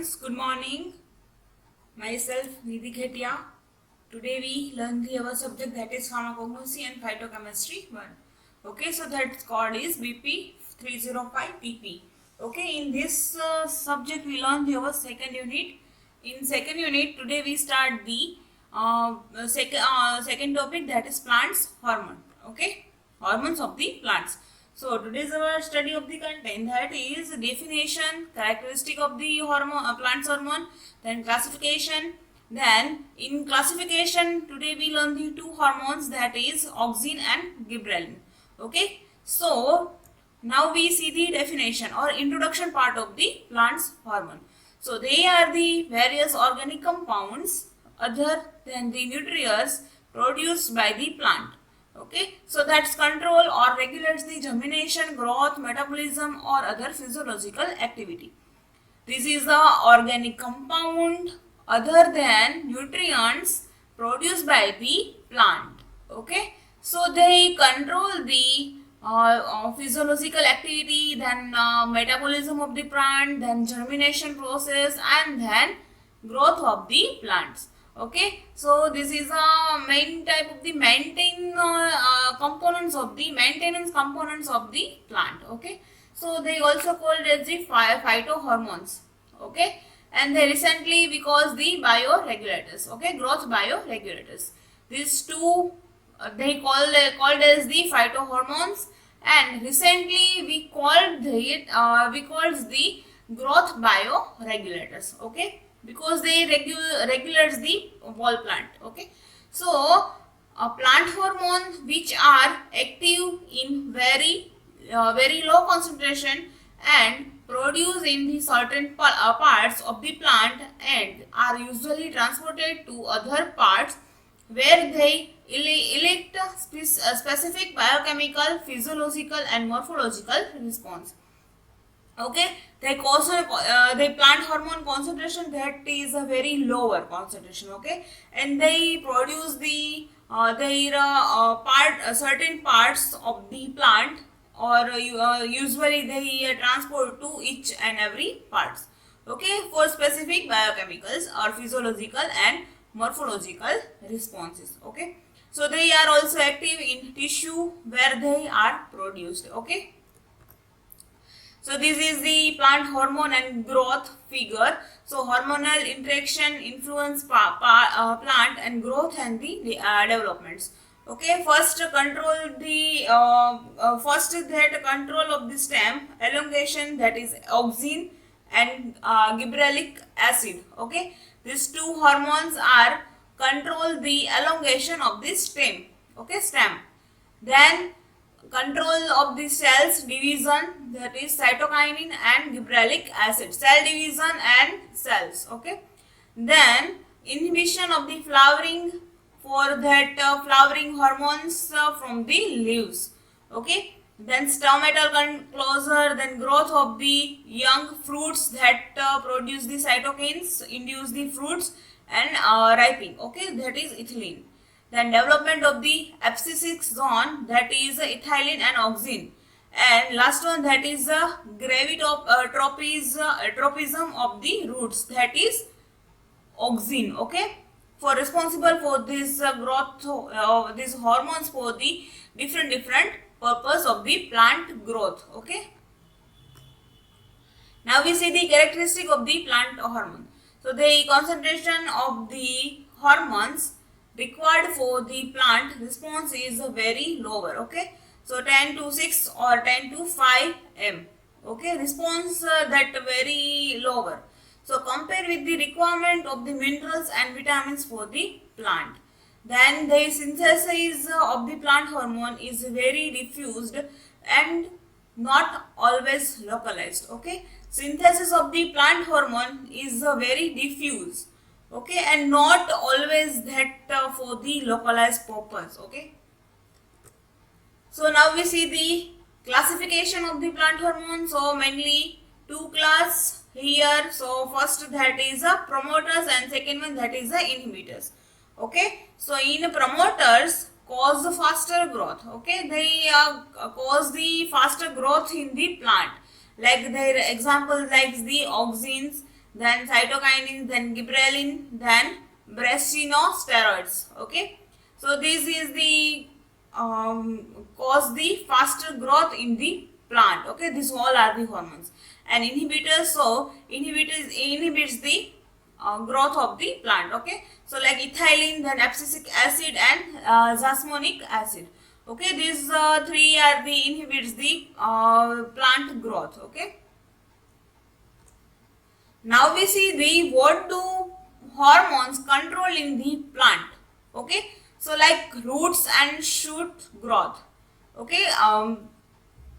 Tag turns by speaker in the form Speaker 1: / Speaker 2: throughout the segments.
Speaker 1: students, good morning. Myself Nidhi Khetia. Today we learn our subject that is pharmacognosy and phytochemistry 1. Okay, so that code is BP 305 PP. Okay, in this subject we learn our second unit. In second unit today we start the second topic, that is plants hormone. Okay, hormones of the plants. So today's our study of the content, that is definition, characteristic of the hormone, plant's hormone, then classification. Then in classification today we learn the two hormones, that is auxin and gibberellin. Okay, so now we see the definition or introduction part of the plant's hormone. So they are the various organic compounds other than the nutrients produced by the plant. Okay, so that's control or regulates the germination, growth, metabolism or other physiological activity. This is the organic compound other than nutrients produced by the plant. Okay, so they control the physiological activity, then metabolism of the plant, then germination process, and then growth of the plants. Okay, so this is a main type of the components of the maintenance components of the plant. Okay, so they also called as the phytohormones. Okay, and they recently because the bioregulators. Okay, growth bioregulators. These two they called as the phytohormones, and recently we called the growth bioregulators. Okay, because they regulates the whole plant. Okay, so plant hormones which are active in very low concentration and produced in the certain parts of the plant and are usually transported to other parts where they elect specific biochemical, physiological and morphological response. Okay, they plant hormone concentration that is a very lower concentration. Okay, and they produce the certain parts of the plant, or usually they transport to each and every parts. Okay, for specific biochemicals or physiological and morphological responses. Okay, so they are also active in tissue where they are produced. Okay, so this is the plant hormone and growth figure. So hormonal interaction influence plant and growth and the developments. Okay, first control the that control of the stem elongation, that is auxin and gibberellic acid. Okay, these two hormones are control the elongation of the stem. Okay, stem. Then control of the cells division, that is cytokinin and gibberellic acid, cell division and cells. Okay, then inhibition of the flowering, for that flowering hormones from the leaves. Okay, then stomatal closure, then growth of the young fruits that produce the cytokines, induce the fruits and ripening. Okay, that is ethylene. Then development of the abscisic zone, that is ethylene and auxin. And last one, that is tropism of the roots, that is auxin. Okay, for responsible for this growth, these hormones for the different purpose of the plant growth. Okay, now we see the characteristic of the plant hormone. So the concentration of the hormones required for the plant response is very lower. Okay, so 10 to 6 or 10 to 5 m. Okay, response that very lower. So compare with the requirement of the minerals and vitamins for the plant. Then the synthesis of the plant hormone is very diffused and not always localized. Okay, synthesis of the plant hormone is very diffuse. Okay, and not always that for the localized purpose. Okay, so now we see the classification of the plant hormone. So mainly two class here. So first, that is promoters, and second one, that is inhibitors. Okay, so in promoters cause the faster growth. Okay, they cause the faster growth in the plant, like their example like the auxins then cytokinin, then gibberellin, then steroids. Okay, so this is the cause the faster growth in the plant. Okay, these all are the hormones and inhibitors. So inhibits the growth of the plant. Okay, so like ethylene, then abscisic acid and zasmonic acid. Okay, these three are the inhibits the plant growth. Okay, now we see the what do hormones control in the plant. Okay, so like roots and shoot growth. Okay,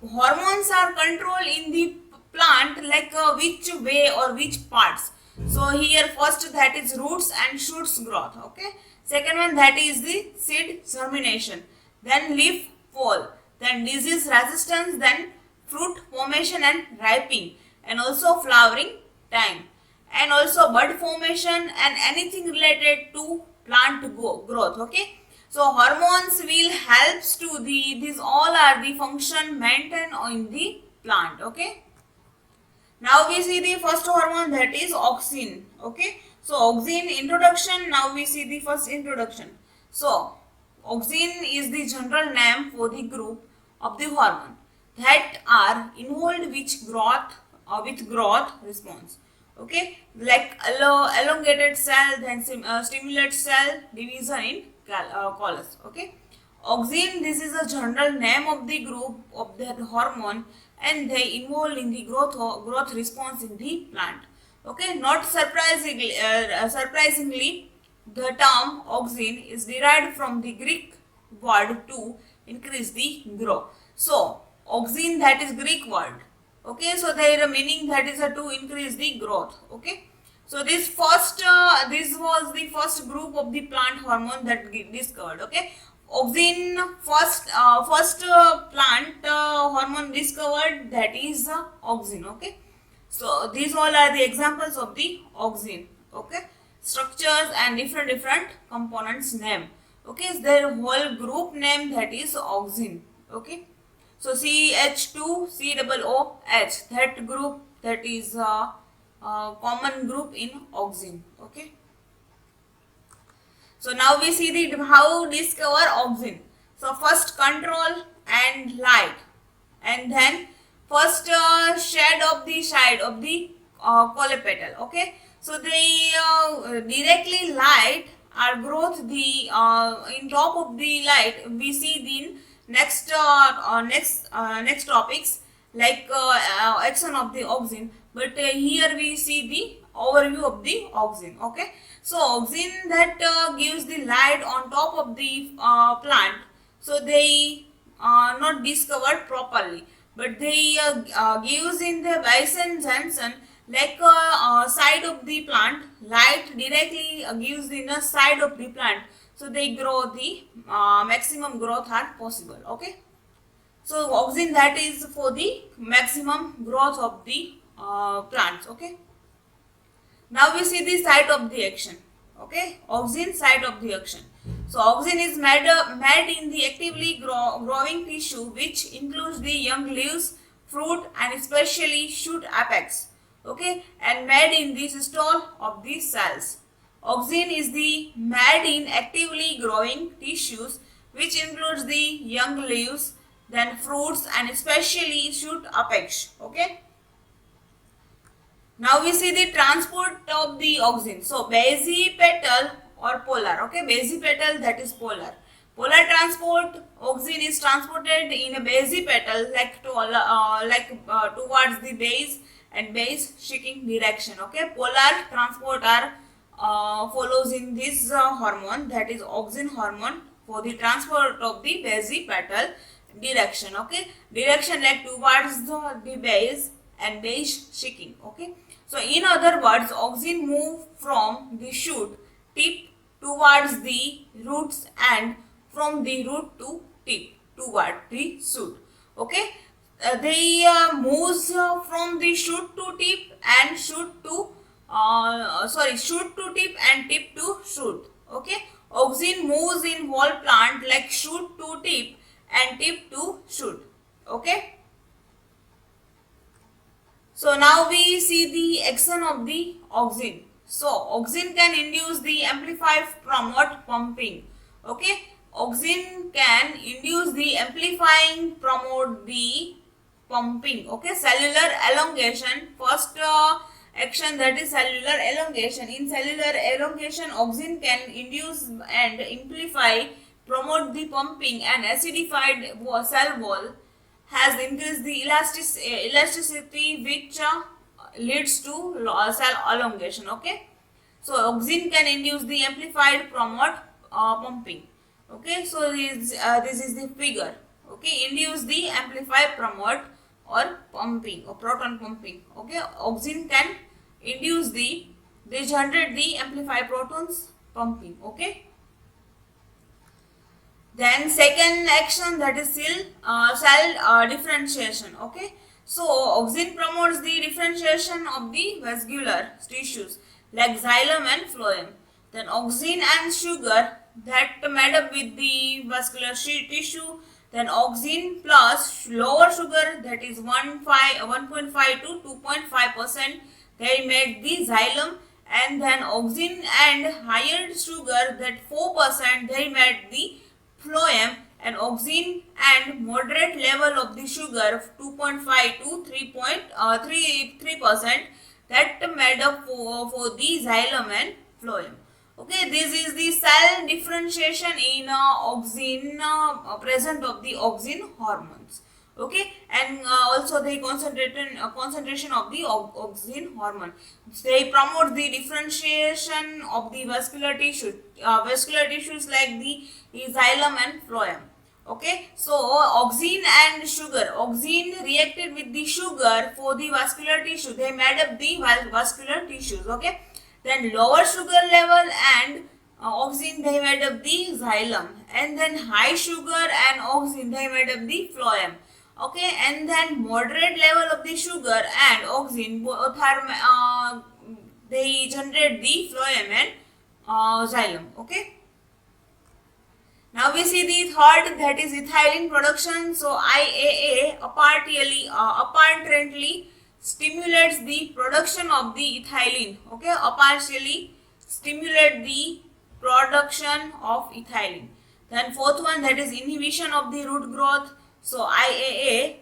Speaker 1: hormones are controlled in the plant like which way or which parts. So here first that is roots and shoots growth. Okay, second one that is the seed germination, then leaf fall, then disease resistance, then fruit formation and ripening, and also flowering time, and also bud formation and anything related to plant growth. Okay, so hormones will helps to the these all are the function maintained in the plant. Okay, now we see the first hormone that is auxin. Okay, so auxin introduction. Now we see the first introduction. So auxin is the general name for the group of the hormone that are involved with growth response. Okay, like elongated cell, then stimulate cell division in callus. Okay, auxin, this is a general name of the group of that hormone and they involve in the growth response in the plant. Okay, not surprisingly, the term auxin is derived from the Greek word to increase the growth. So auxin, that is Greek word. Okay, so their meaning that is to increase the growth. Okay, so this was the first group of the plant hormone that discovered. Okay, auxin first plant hormone discovered, that is auxin. Okay, so these all are the examples of the auxin. Okay, structures and different components name. Okay, so their whole group name that is auxin. Okay, so CH2COOH, that group, that is common group in auxin. Okay, so now we see the how discover auxin. So first control and light, and then first shed of the colepetal. Okay, so they directly light our growth the in top of the light. We see the next topics like action of the auxin, but here we see the overview of the auxin. Okay, so auxin that gives the light on top of the plant, so they not discovered properly, but they gives in the Bison-Johnson like side of the plant, light directly gives in the side of the plant, so they grow the maximum growth are possible. Okay, so auxin that is for the maximum growth of the plants. Okay, now we see the site of the action. Okay, auxin site of the action. So auxin is made in the actively growing tissue, which includes the young leaves, fruit, and especially shoot apex. Okay, and made in the systole of the cells. Auxin is the made in actively growing tissues, which includes the young leaves, then fruits, and especially shoot apex. Okay. Now we see the transport of the auxin. So basipetal or polar. Okay, basipetal, that is polar. Polar transport, auxin is transported in a basipetal like towards the base and base shifting direction. Okay, polar transport are follows in this hormone, that is auxin hormone, for the transport of the basipetal direction. Okay, direction like towards the base and base shifting. Okay, so in other words, auxin move from the shoot tip towards the roots and from the root to tip toward the shoot. Okay, they moves from the shoot to tip and shoot to tip and tip to shoot. Okay, auxin moves in whole plant like shoot to tip and tip to shoot. Okay, So now we see the action of the auxin. So auxin can induce the amplify, promote pumping. Okay, auxin can induce the amplifying, promote the pumping. Okay, cellular elongation. First action, that is cellular elongation. In cellular elongation, auxin can induce and amplify, promote the pumping, and acidified cell wall has increased the elasticity, which leads to cell elongation. Okay, so auxin can induce the amplified, promote pumping. Okay, so this is the figure. Okay, induce the amplify, promote or pumping or proton pumping. Okay, auxin can induce they generate the amplify protons pumping. Okay. Then second action, that is cell differentiation. Okay, so auxin promotes the differentiation of the vascular tissues like xylem and phloem. Then auxin and sugar that made up with the vascular tissue. Then auxin plus lower sugar, that is 1.5 to 2.5%, they made the xylem. And then auxin and higher sugar, that 4%, they made the phloem. And auxin and moderate level of the sugar of 2.5 to 3.3%, that made up for the xylem and phloem. Okay, this is the cell differentiation in auxin, present of the auxin hormones. Okay, and also the concentration of the auxin hormone. They promote the differentiation of the vascular tissues like the xylem and phloem. Okay, so auxin and sugar, auxin reacted with the sugar for the vascular tissue, they made up the vascular tissues. Okay, then lower sugar level and auxin, they made up the xylem, and then high sugar and auxin, they made up the phloem. Okay, and then moderate level of the sugar and auxin, both are they generate the phloem and xylem. Okay. Now we see the third, that is ethylene production. So IAA apparently stimulates the production of the ethylene. Okay, partially stimulate the production of ethylene. Then fourth one, that is inhibition of the root growth. So IAA,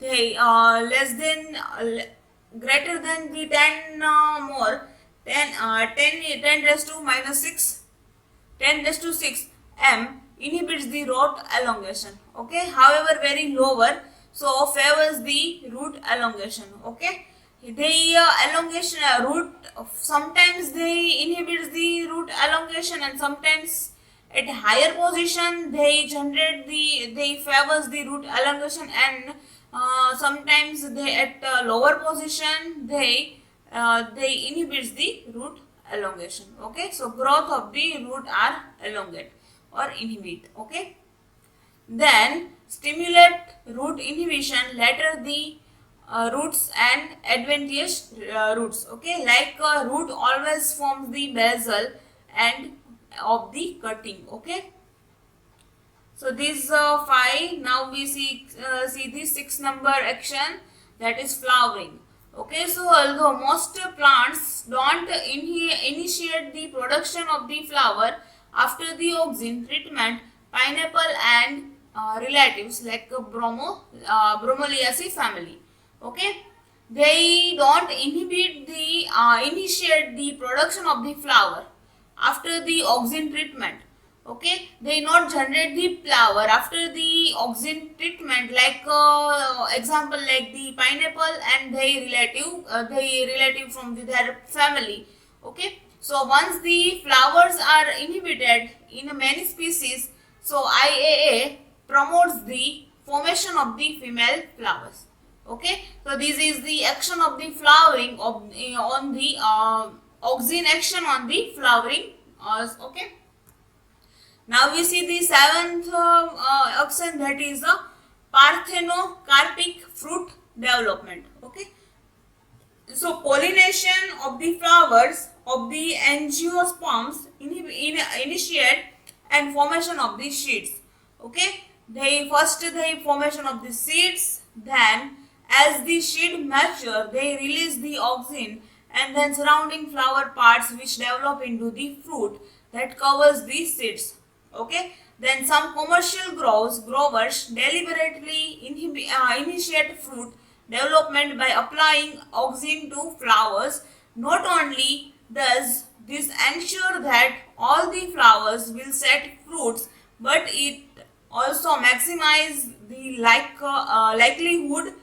Speaker 1: they greater than the 10 more 10 raised to minus 6 10 raised to 6 m inhibits the root elongation. Okay, however very lower, so favors the root elongation. Okay, the elongation root, sometimes they inhibits the root elongation, and sometimes at higher position they favors the root elongation, and sometimes they at lower position they inhibits the root elongation. Okay, so growth of the root are elongate or inhibit. Okay, then stimulate root inhibition, later the roots and adventitious roots. Okay, like root always forms the basal and of the cutting. Okay, so these 5. Now we see the 6 number action, that is flowering. Okay, so although most plants don't initiate the production of the flower after the auxin treatment, pineapple and relatives like Bromeliaceae family, okay, they don't initiate the production of the flower after the auxin treatment. Okay, they not generate the flower after the auxin treatment, like example like the pineapple and they relative from their family. Okay, so once the flowers are inhibited in many species, so IAA promotes the formation of the female flowers. Okay, so this is the action of the flowering of on the auxin action on the flowering. Okay, now we see the 7th action, that is the parthenocarpic fruit development. Okay, so pollination of the flowers of the angiosperms initiate and formation of the seeds. Okay, they first the formation of the seeds, then As the seed mature, they release the auxin and then surrounding flower parts which develop into the fruit that covers the seeds. Okay. Then some commercial growers deliberately initiate fruit development by applying auxin to flowers. Not only does this ensure that all the flowers will set fruits, but it also maximize the likelihood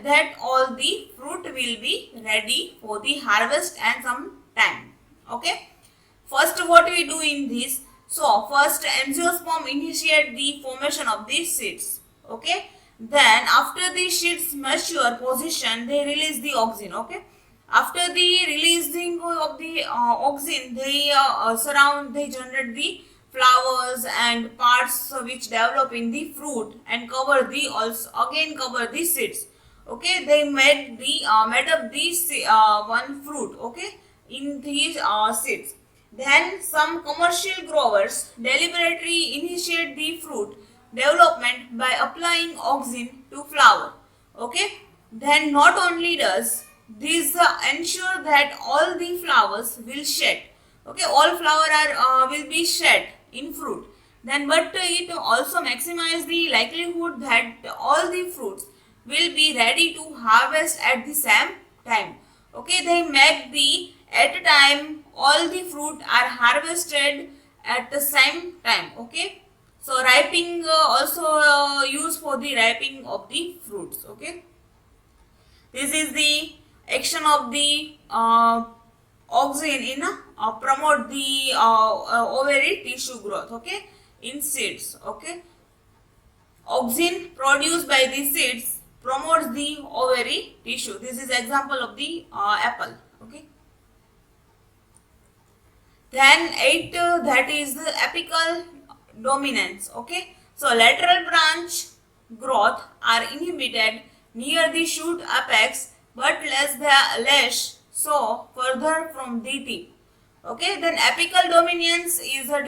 Speaker 1: that all the fruit will be ready for the harvest and some time. Okay. First, what we do in this? So, first angiosperm initiate the formation of the seeds. Okay. Then, after the seeds mature position, they release the auxin. Okay. After the releasing of the auxin, they generate the flowers and parts which develop in the fruit and cover the cover the seeds. Okay, they made up the one fruit. Okay, in these seeds. Then some commercial growers deliberately initiate the fruit development by applying auxin to flower. Okay, then not only does this ensure that all the flowers will shed. Okay, all flower are will be shed in fruit. Then, but it also maximize the likelihood that all the fruits will be ready to harvest at the same time. Okay, they make the at a time all the fruit are harvested at the same time. Okay, so ripening also used for the ripening of the fruits. Okay, this is the action of the auxin in promote the ovary tissue growth. Okay, in seeds. Okay, auxin produced by the seeds promotes the ovary tissue. This is example of the apple. Okay. Then 8 that is the apical dominance. Okay, so lateral branch growth are inhibited near the shoot apex but less so further from the tip. Okay, then apical dominance is a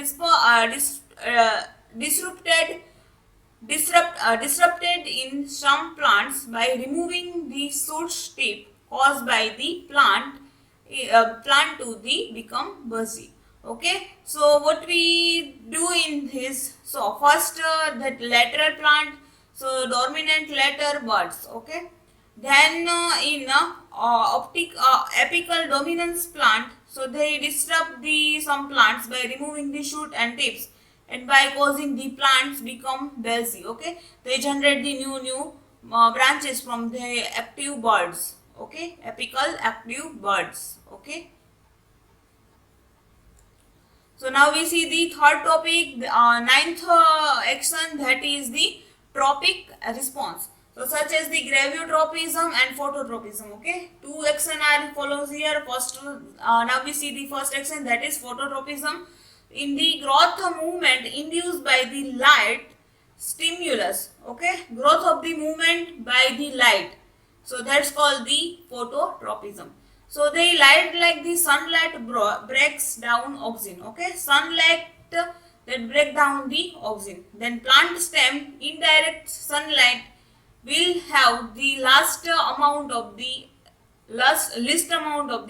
Speaker 1: disrupted in some plants by removing the shoot tip caused by the plant to the become busy. Okay, so what we do in this? So first that lateral plant, so dominant later buds. Okay, then in apical dominance plant, so they disrupt the some plants by removing the shoot and tips and by causing the plants become busy. Okay, they generate the new branches from the active buds. Okay, apical active buds. Okay. So now we see the third topic, the ninth action, that is the tropic response. So such as the gravitropism and phototropism. Okay, two action are follows here. First, now we see the first action, that is phototropism. In the growth movement induced by the light stimulus. Okay, growth of the movement by the light. So that's called the phototropism. So the light like the sunlight breaks down auxin. Okay, sunlight that break down the auxin. Then plant stem indirect sunlight will have the least amount of the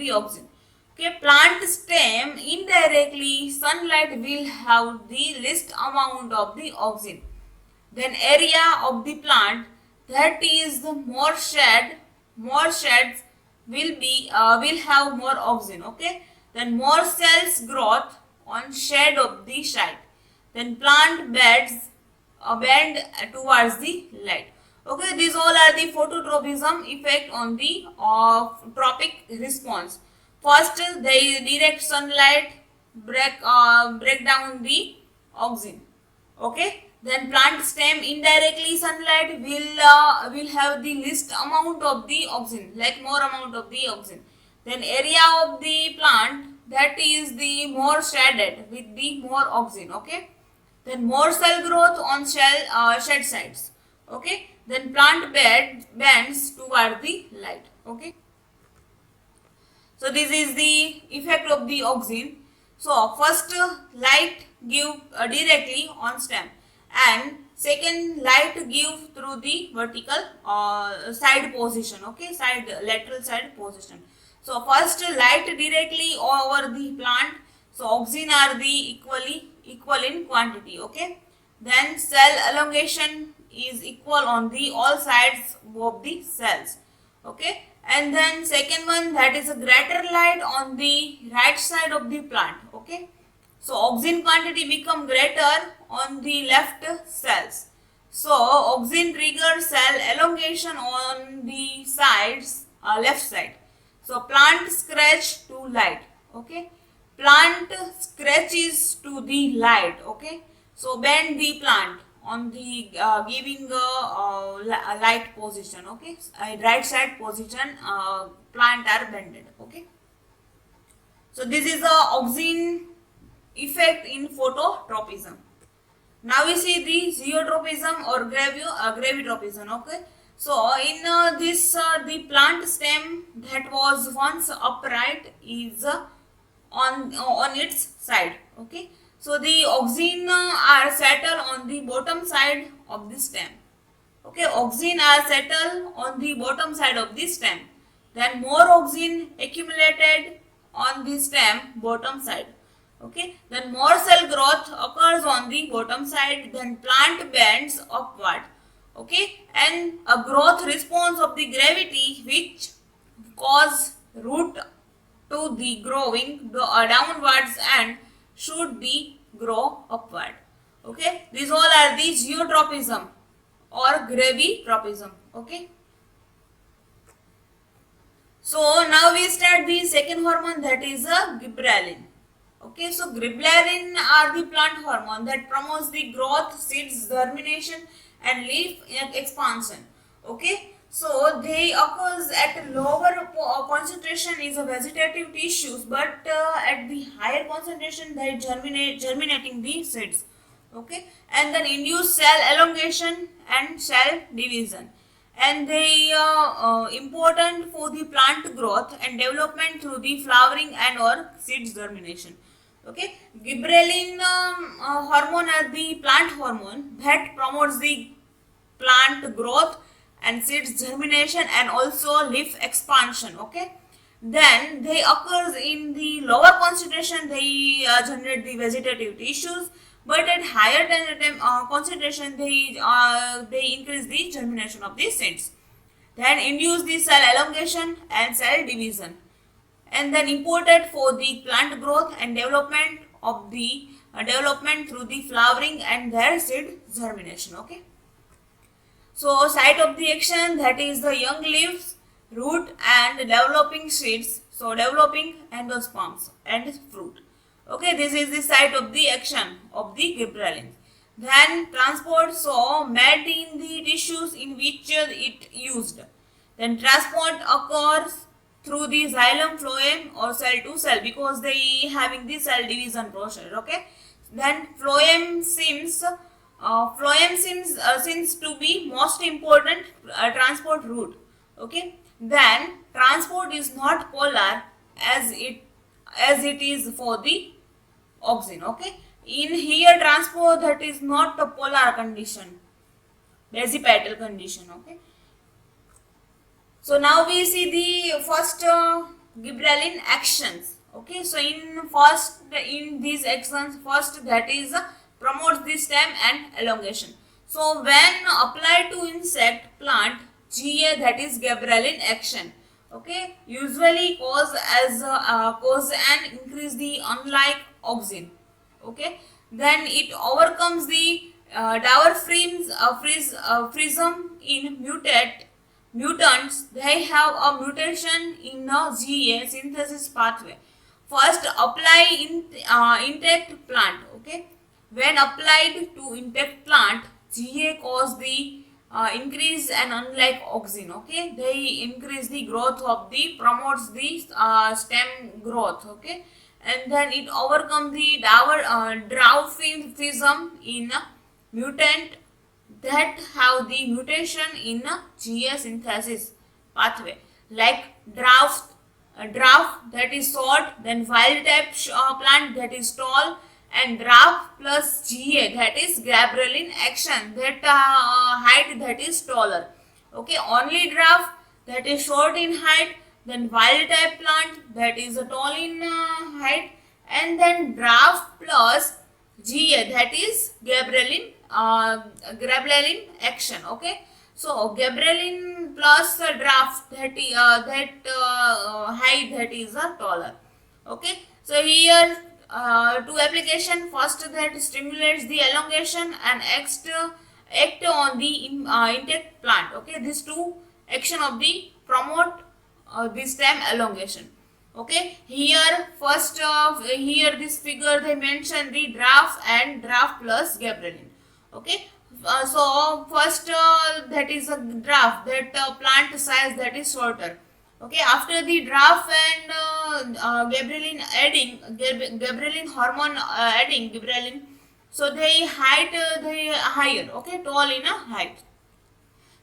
Speaker 1: auxin. Okay, plant stem indirectly sunlight will have the least amount of the auxin. Then area of the plant, that is the more sheds will have more auxin. Okay, then more cells growth on shade of the site. Then plant bend towards the light. Okay, these all are the phototropism effect on the tropic response. First, they direct sunlight break down the auxin. Okay, then plant stem indirectly sunlight will have the least amount of the auxin, like more amount of the auxin. Then area of the plant, that is the more shaded with the more auxin. Okay, then more cell growth on shed sides. Okay, then plant bends toward the light. Okay, so this is the effect of the auxin. So first light give directly on stem, and second, light give through the vertical side position, okay, lateral side position. So first, light directly over the plant. So oxygen are the equal in quantity, okay. Then cell elongation is equal on the all sides of the cells, okay. And then second one, that is a greater light on the right side of the plant, okay. So oxygen quantity become greater on the left cells. So oxygen triggers cell elongation on the sides, left side. So plant scratch to light, okay. Plant scratches to the light, okay. So bend the plant on the giving a light position, okay. Right side position, plant are bended, okay. So this is the oxygen effect in phototropism. Now we see the geotropism or gravitropism, okay. So in this the plant stem that was once upright is on its side, okay. So the oxygen are settled on the bottom side of the stem, okay. Oxygen are settled on the bottom side of the stem. Then more oxygen accumulated on the stem bottom side, okay. Then more cell growth occurs on the bottom side. Then plant bends upward, okay, and a growth response of the gravity which cause root to the growing downwards and should be grow upward, okay. These all are the geotropism or gravitropism, okay. So now we start the second hormone, that is gibberellin. Okay, so gibberellin are the plant hormone that promotes the growth, seeds germination and leaf expansion. Okay, so they occurs at lower concentration is a vegetative tissues, but at the higher concentration they germinating the seeds. Okay, and then induce cell elongation and cell division, and they important for the plant growth and development through the flowering and or seeds germination. Okay, gibberellin hormone are the plant hormone that promotes the plant growth and seeds germination and also leaf expansion. Okay, then they occurs in the lower concentration, they generate the vegetative tissues, but at higher concentration they increase the germination of the seeds, then induce the cell elongation and cell division, and then important for the plant growth and development of the development through the flowering and their seed germination. Okay, so site of the action, that is the young leaves, root and developing seeds, so developing endosperms and fruit. Okay, this is the site of the action of the gibberellin. Then transport, so made in the tissues in which it used. Then transport occurs through the xylem, phloem or cell to cell, because they having the cell division process. Okay, then phloem seems to be most important transport route. Okay, then transport is not polar as it is for the oxygen. Okay, in here transport that is not a polar condition, basipetal condition. Okay, so now we see the first gibberellin actions. Okay, so in these actions, first that is promotes the stem and elongation. So when applied to insect plant, GA, that is gibberellin action, okay, usually cause and increase the unlike oxygen. Okay, then it overcomes the dwarfism in mutants. They have a mutation in the GA synthesis pathway. First apply in intact plant. Okay, when applied to intact plant, GA cause the increase and unlike oxygen. Okay, they increase the growth of the promotes the stem growth. Okay, and then it overcome the dwarfism in mutant that have the mutation in GA synthesis pathway, like dwarf that is short, then wild type plant that is tall, and draft plus GA, that is gabberellin action, that height that is taller. Okay, only draft that is short in height, then wild type plant that is tall in height, and then draft plus GA, that is gabberellin action. Okay, so gabberellin plus draft that height that is taller. Okay, so here two application, first that stimulates the elongation and next act on the intake plant. Okay, these two action of the promote the stem elongation. Okay, here first here this figure they mention the draft and draft plus gabberellin. Okay, so first that is a draft, that plant size that is shorter. Okay, after the draft and gabberellin hormone adding gibberellin, so they height they higher. Okay, tall in a height.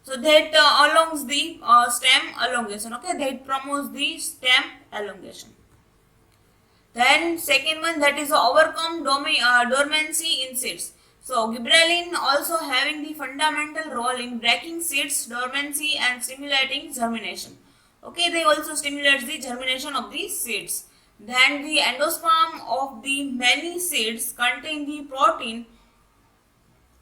Speaker 1: So that alongs the stem elongation. Okay, that promotes the stem elongation. Then second one, that is overcome dormancy in seeds. So gibberellin also having the fundamental role in breaking seeds dormancy and stimulating germination. Okay, they also stimulate the germination of the seeds. Then the endosperm of the many seeds contain the protein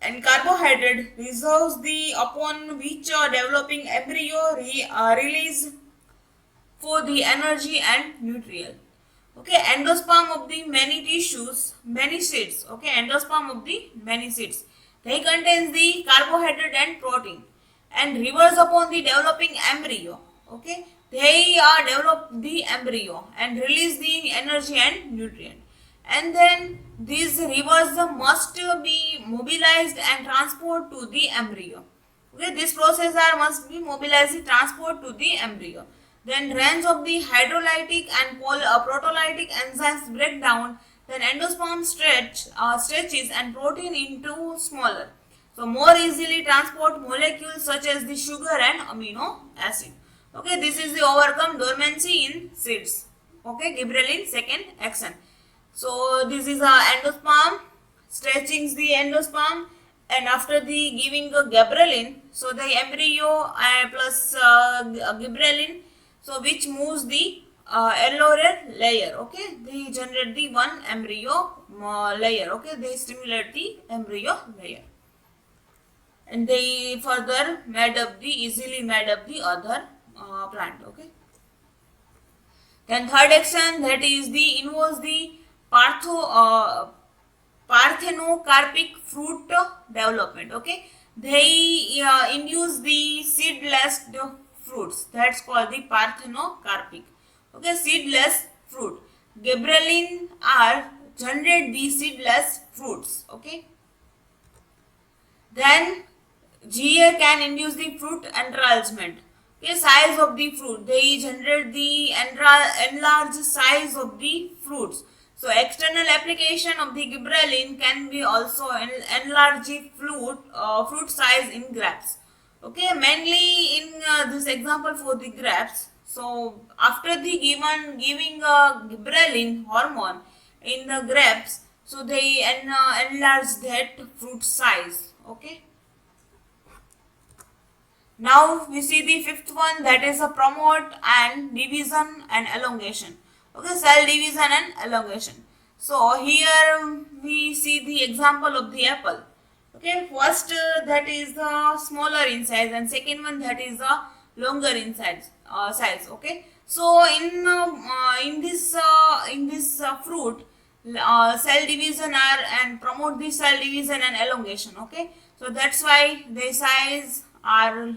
Speaker 1: and carbohydrate reserves the upon which developing embryo release for the energy and nutrient. Okay, endosperm of the many tissues, many seeds. Okay, endosperm of the many seeds. They contains the carbohydrate and protein and reverse upon the developing embryo. Okay, they develop the embryo and release the energy and nutrient. And then these rivers must be mobilized and transport to the embryo. Okay, this process must be mobilized, transport to the embryo. Then range of the hydrolytic and protolytic enzymes break down. Then endosperm stretches and protein into smaller, so more easily transport molecules such as the sugar and amino acid. Okay, this is the overcome dormancy in seeds. Okay, gibberellin second action. So this is a endosperm stretching the endosperm, and after the giving a gibberellin, so the embryo plus gibberellin, so which moves the alveolar layer. Okay, they generate the one embryo layer. Okay, they stimulate the embryo layer, and they further easily made up the other plant. Okay, then third action, that is the involves the parthenocarpic fruit development. Okay, they induce the seedless fruits, that's called the parthenocarpic. Okay, seedless fruit. Gibberellin are generate the seedless fruits. Okay, then GA can induce the fruit enlargement. Okay, size of the fruit, they generate the enlarged size of the fruits. So external application of the gibberellin can be also enlarge the fruit size in grapes. Okay, mainly in this example for the grapes. So after the giving gibberellin hormone in the grapes, so they enlarge that fruit size. Okay. Now we see the fifth one, that is a promote and division and elongation. Okay, cell division and elongation. So here we see the example of the apple. Okay, first that is the smaller in size, and second one that is the longer in size. Okay, so in this fruit, cell division and promote the cell division and elongation. Okay, so that's why the size are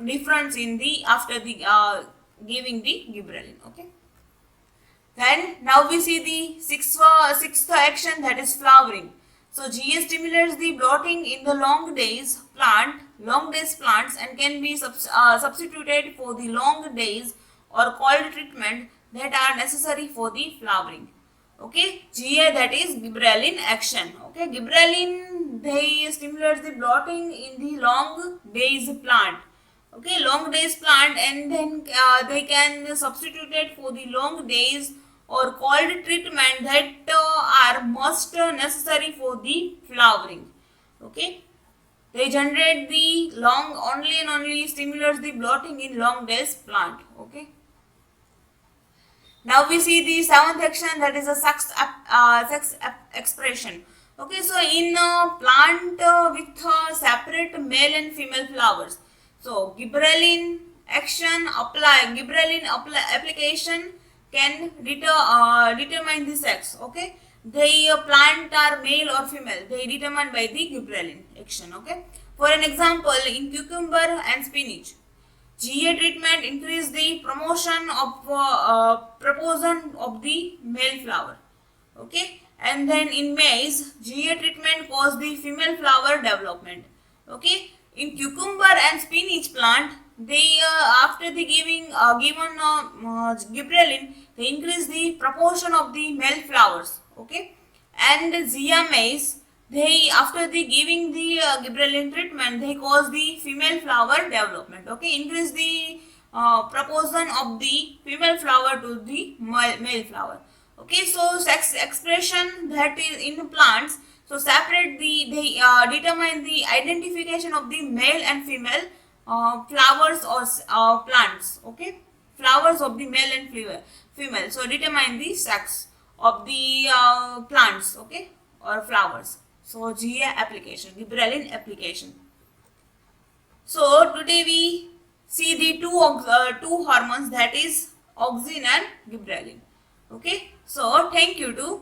Speaker 1: difference in the after the giving the gibberellin. Okay, then now we see the sixth action, that is flowering. So GA stimulates the blotting in the long days plants, and can be substituted for the long days or cold treatment that are necessary for the flowering. Okay, GA, that is gibberellin action. Okay, gibberellin, they stimulates the blotting in the long days plant. Okay, long days plant, and then they can substitute it for the long days or called treatment that are most necessary for the flowering. Okay, they generate the long only and only stimulates the blotting in long days plant. Okay. Now we see the seventh section, that is a sex expression. Okay, so in a plant with separate male and female flowers, so gibberellin application can determine the sex. Okay, the plant are male or female, they determined by the gibberellin action. Okay, for an example, in cucumber and spinach, GA treatment increase the proportion of the male flower. Okay, and then in maize, GA treatment cause the female flower development. Okay, in cucumber and spinach plant, they after the given gibberellin, they increase the proportion of the male flowers. Okay, and Zea maize, they after the giving the gibberellin treatment, they cause the female flower development. Okay, increase the proportion of the female flower to the male flower. Okay, so sex expression that is in plants, so separate they determine the identification of the male and female flowers or plants. Okay, flowers of the male and female, so determine the sex of the plants. Okay, or flowers. So GA application, gibberellin application. So today we see the two hormones, that is auxin and gibberellin. Okay, so thank you to